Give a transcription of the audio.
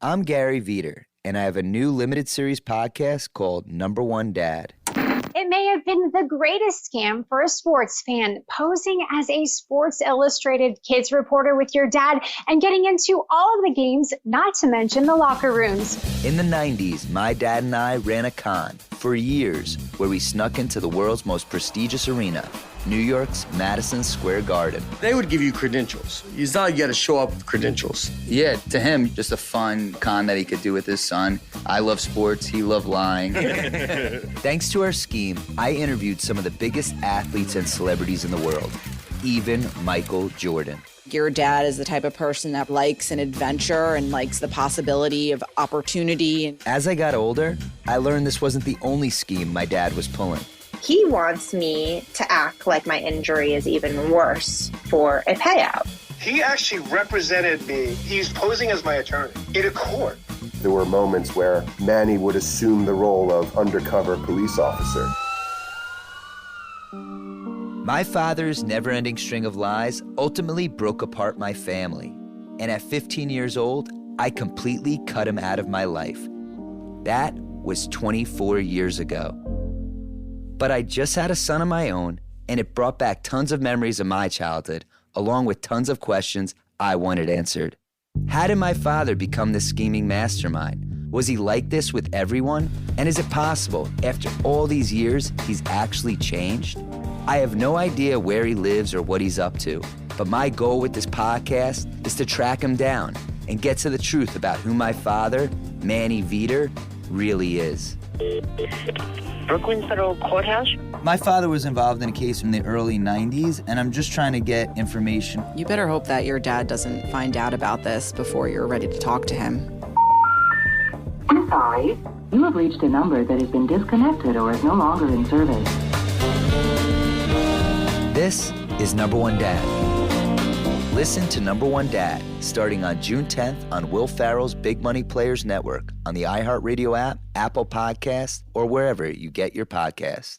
I'm Gary Vider, and I have a new limited series podcast called Number One Dad. It may have been the greatest scam for a sports fan, posing as a Sports Illustrated kids reporter with your dad and getting into all of the games, not to mention the locker rooms. In the 90s, my dad and I ran a con for years where we snuck into the world's most prestigious arena, New York's Madison Square Garden. They would give you credentials. It's not like you got to show up with credentials. Yeah, to him, just a fun con that he could do with his son. I love sports, he loved lying. Thanks to our scheme, I interviewed some of the biggest athletes and celebrities in the world, even Michael Jordan. Your dad is the type of person that likes an adventure and likes the possibility of opportunity. As I got older, I learned this wasn't the only scheme my dad was pulling. He wants me to act like my injury is even worse for a payout. He actually represented me. He's posing as my attorney in a court. There were moments where Manny would assume the role of undercover police officer. My father's never-ending string of lies ultimately broke apart my family. And at 15 years old, I completely cut him out of my life. That was 24 years ago. But I just had a son of my own, and it brought back tons of memories of my childhood, along with tons of questions I wanted answered. How did my father become this scheming mastermind? Was he like this with everyone? And is it possible, after all these years, he's actually changed? I have no idea where he lives or what he's up to, but my goal with this podcast is to track him down and get to the truth about who my father, Manny Vider, really is. Brooklyn Federal Courthouse? My father was involved in a case from the early 90s, and I'm just trying to get information. You better hope that your dad doesn't find out about this before you're ready to talk to him. I'm sorry. You have reached a number that has been disconnected or is no longer in service. This is Number One Dad. Listen to Number One Dad starting on June 10th on Will Ferrell's Big Money Players Network on the iHeartRadio app, Apple Podcasts, or wherever you get your podcasts.